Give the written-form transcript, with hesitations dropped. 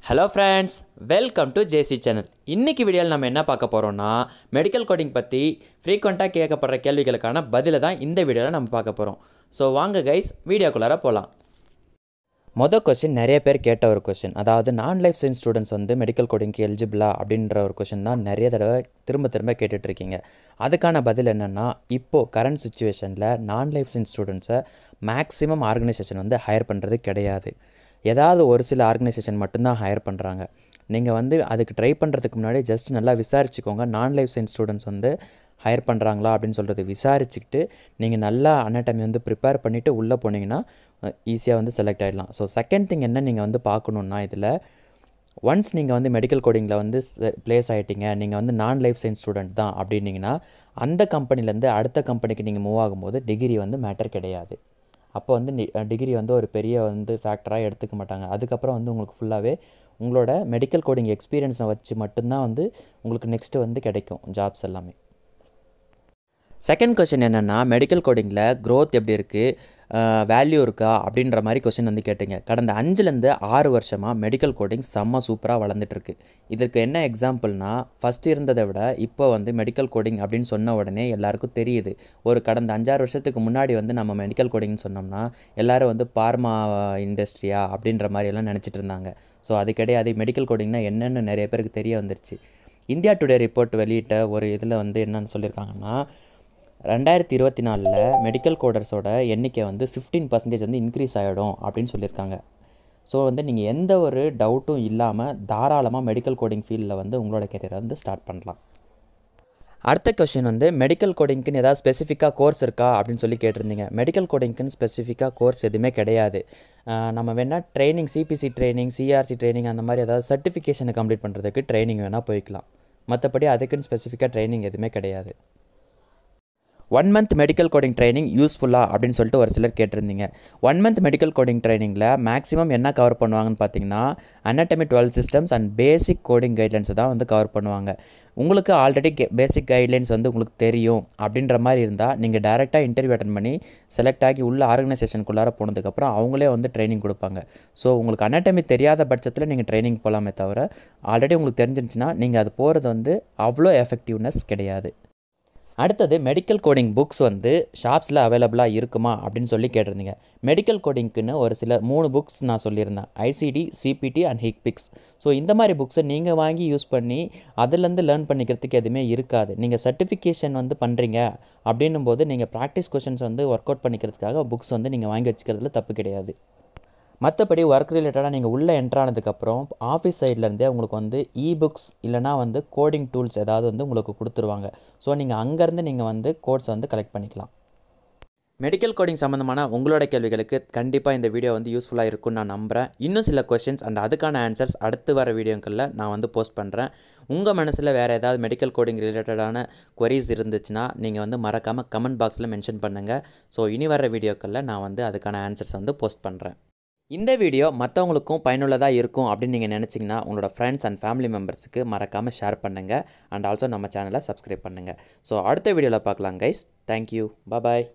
Hello friends, welcome to JC channel. இன்னைக்கு வீடியோல நம்ம என்ன பார்க்க போறோம்னா மெடிக்கல் கோடிங் பத்தி frequently கேட்கப்படுற கேள்விகளுக்கான பதில தான் இந்த வீடியோல நம்ம பார்க்க போறோம். சோ வாங்க गाइस வீடியோக்குள்ள போலாம். மொத क्वेश्चन நிறைய பேர் கேட்ட ஒரு क्वेश्चन. அதாவது நான் லைஃப் சயின்ஸ் ஸ்டூடண்ட்ஸ் வந்து மெடிக்கல் கோடிங்க்கு எலிஜிபிளா அப்படிங்கற ஒரு क्वेश्चन தான் நிறைய தடவை திரும்ப கேட்டுட்டு இருக்கீங்க. அதுக்கான பதில் என்னன்னா இப்போ கரண்ட் சிச்சுவேஷன்ல நான் லைஃப் சயின்ஸ் ஸ்டூடண்ட்ஸை மேக்ஸिमम ஆர்கனைசேஷன் வந்து ஹையர் பண்றது கிடையாது. ஏதாவது ஒரு சில ஆர்கனைசேஷன் மட்டும்தான் ஹையர் பண்ணுறாங்க. நீங்கள் வந்து அதுக்கு ட்ரை பண்ணுறதுக்கு முன்னாடி ஜஸ்ட் நல்லா விசாரிச்சுக்கோங்க. நான் லைஃப் சயின்ஸ் ஸ்டூடெண்ட்ஸ் வந்து ஹையர் பண்ணுறாங்களா அப்படின்னு சொல்கிறது விசாரிச்சுக்கிட்டு நீங்கள் நல்லா அனாட்டமி வந்து ப்ரிப்பேர் பண்ணிவிட்டு உள்ளே போனீங்கன்னா ஈஸியாக வந்து செலக்ட் ஆகிடலாம். ஸோ செகண்ட் திங் என்ன நீங்கள் வந்து பார்க்கணுன்னா இதில் ஒன்ஸ் நீங்கள் வந்து மெடிக்கல் கோடிங்கில் வந்து ப்ளேஸ் ஆகிட்டீங்க, நீங்கள் வந்து நான் லைஃப் சயின்ஸ் ஸ்டூடெண்ட் தான் அப்படின்னீங்கன்னா அந்த கம்பெனிலேருந்து அடுத்த கம்பெனிக்கு நீங்கள் மூவ் ஆகும்போது டிகிரி வந்து மேட்டர் கிடையாது. அப்போ வந்து டிகிரி வந்து ஒரு பெரிய வந்து ஃபேக்டராக எடுத்துக்க மாட்டாங்க. அதுக்கப்புறம் வந்து உங்களுக்கு ஃபுல்லாகவே உங்களோட மெடிக்கல் கோடிங் எக்ஸ்பீரியன்ஸை வச்சு மட்டும்தான் வந்து உங்களுக்கு நெக்ஸ்ட்டு வந்து கிடைக்கும் ஜாப்ஸ் எல்லாமே. செகண்ட் கொஷின் என்னென்னா மெடிக்கல் கோடிங்கில் க்ரோத் எப்படி இருக்குது, வேல்யூ இருக்கா அப்படின்ற மாதிரி கொஷின் வந்து கேட்டிங்க. கடந்த 5லேருந்து 6 வருஷமாக மெடிக்கல் கோடிங் செம்ம சூப்பராக வளர்ந்துட்டுருக்கு. இதற்கு என்ன எக்ஸாம்பிள்னா ஃபஸ்ட்டு இருந்ததை விட இப்போ வந்து மெடிக்கல் கோடிங் அப்படின்னு சொன்ன உடனே எல்லாருக்கும் தெரியுது. ஒரு கடந்த 5-6 வருஷத்துக்கு முன்னாடி வந்து நம்ம மெடிக்கல் கோடிங்னு சொன்னோம்னா எல்லோரும் வந்து பார்மா இண்டஸ்ட்ரியா அப்படின்ற மாதிரி எல்லாம் நினச்சிட்டு இருந்தாங்க. ஸோ அது கிடையாது. மெடிக்கல் கோடிங்னா என்னென்னு நிறைய பேருக்கு தெரிய வந்துருச்சு. இந்தியா டுடே ரிப்போர்ட் வெளியிட்ட ஒரு இதில் வந்து என்னென்னு சொல்லியிருக்காங்கன்னா 2024 மெடிக்கல் கோடர்ஸோட எண்ணிக்கை வந்து 15% வந்து இன்க்ரீஸ் ஆகிடும் அப்படின்னு சொல்லியிருக்காங்க. ஸோ வந்து நீங்கள் எந்த ஒரு டவுட்டும் இல்லாமல் தாராளமாக மெடிக்கல் கோடிங் ஃபீல்டில் வந்து உங்களோட கெரியரை வந்து ஸ்டார்ட் பண்ணலாம். அடுத்த கொஷின் வந்து மெடிக்கல் கோடிங்க்குன்னு ஏதாவது ஸ்பெசிஃபிக்காக கோர்ஸ் இருக்கா அப்படின்னு சொல்லி கேட்டிருந்தீங்க. மெடிக்கல் கோடிங்க்குன்னு ஸ்பெசிஃபிக்காக கோர்ஸ் எதுவுமே கிடையாது. நம்ம வேணால் ட்ரைனிங், சிபிசி ட்ரைனிங், சிஆர்சி ட்ரைனிங் அந்த மாதிரி ஏதாவது சர்டிஃபிகேஷனை கம்ப்ளீட் பண்ணுறதுக்கு ட்ரைனிங் வேணால் போய்க்கலாம். மற்றபடி அதுக்குன்னு ஸ்பெசிஃபிக்காக ட்ரைனிங் எதுவுமே கிடையாது. 1 month மெடிக்கல் கோடிங் ட்ரைனிங் யூஸ்ஃபுல்லாக அப்படின்னு சொல்லிட்டு ஒரு சிலர் கேட்டிருந்தீங்க. 1 month மெடிக்கல் கோடிங் ட்ரைனிங்கில் மேக்ஸிமம் என்ன கவர் பண்ணுவாங்கன்னு பார்த்தீங்கன்னா anatomy 12 systems and basic coding கைட்லைன்ஸை தான் வந்து கவர் பண்ணுவாங்க. உங்களுக்கு ஆல்ரெடி பேசிக் கைட்லைன்ஸ் வந்து உங்களுக்கு தெரியும் அப்படின்ற மாதிரி இருந்தால் நீங்கள் டேரெக்டாக இன்டர்வியூ அட்டன் பண்ணி செலக்ட் ஆகி உள்ள ஆர்கனைசேஷனுக்குள்ளார போனதுக்கப்புறம் அவங்களே வந்து ட்ரைனிங் கொடுப்பாங்க. ஸோ உங்களுக்கு அனாட்டமி தெரியாத பட்சத்தில் நீங்கள் ட்ரைனிங் போகலாமே தவிர ஆல்ரெடி உங்களுக்கு தெரிஞ்சிருந்துச்சுன்னா நீங்கள் அது போகிறது வந்து அவ்வளோ எஃபெக்டிவ்னஸ் கிடையாது. அடுத்தது மெடிக்கல் கோடிங் புக்ஸ் வந்து ஷாப்ஸில் அவைலபிளாக இருக்குமா அப்படின்னு சொல்லி கேட்டிருந்தீங்க. மெடிக்கல் கோடிங்க்குன்னு ஒரு சில 3 புக்ஸ் நான் சொல்லியிருந்தேன். ICD, CPT and HCPCS. So இந்த மாதிரி புக்ஸை நீங்கள் வாங்கி யூஸ் பண்ணி அதுலேருந்து லேர்ன் பண்ணிக்கிறதுக்கு எதுவுமே இருக்காது. நீங்கள் சர்டிஃபிகேஷன் வந்து பண்ணுறீங்க அப்படின்னும் போது நீங்கள் ப்ராக்டிஸ் கொஷின்ஸ் வந்து ஒர்க் அவுட் பண்ணிக்கிறதுக்காக புக்ஸ் வந்து நீங்கள் வாங்கி வச்சுக்கிறதுல தப்பு கிடையாது. மற்றபடி ஒர்க் ரிலேட்டடாக நீங்கள் உள்ளே என்ட்ரானதுக்கப்புறம் ஆஃபீஸ் சைட்லேருந்தே உங்களுக்கு வந்து புக்ஸ் இல்லைனா வந்து கோடிங் டூல்ஸ் ஏதாவது வந்து உங்களுக்கு கொடுத்துருவாங்க. ஸோ நீங்கள் அங்கேருந்து நீங்கள் வந்து கோட்ஸ் வந்து கலெக்ட் பண்ணிக்கலாம். மெடிக்கல் கோடிங் சம்மந்தமான உங்களோட கேள்விகளுக்கு கண்டிப்பாக இந்த வீடியோ வந்து யூஸ்ஃபுல்லாக இருக்கும்னு நான் நம்புகிறேன். இன்னும் சில கொஷின்ஸ் அண்ட் அதுக்கான ஆன்சர்ஸ் அடுத்து வர வீடியோக்களில் நான் வந்து போஸ்ட் பண்ணுறேன். உங்கள் மனசில் வேறு ஏதாவது மெடிக்கல் கோடிங் ரிலேட்டடான குவரிஸ் இருந்துச்சுன்னா நீங்கள் வந்து மறக்காமல் கமெண்ட் பாக்ஸில் மென்ஷன் பண்ணுங்கள். ஸோ இனி வர வீடியோக்களில் நான் வந்து அதுக்கான ஆன்சர்ஸ் வந்து போஸ்ட் பண்ணுறேன். இந்த வீடியோ மற்றவங்களுக்கும் பயனுள்ளதாக இருக்கும் அப்படின்னு நீங்கள் நினச்சிங்கன்னா உங்களோட ஃப்ரெண்ட்ஸ் அண்ட் ஃபேமிலி மெம்பர்ஸுக்கு மறக்காமல் ஷேர் பண்ணுங்கள். அண்ட் ஆல்சோ நம்ம சேனலை சப்ஸ்கிரைப் பண்ணுங்கள். ஸோ அடுத்த வீடியோவில் பார்க்கலாம் கைஸ். தேங்க்யூ. பாய்.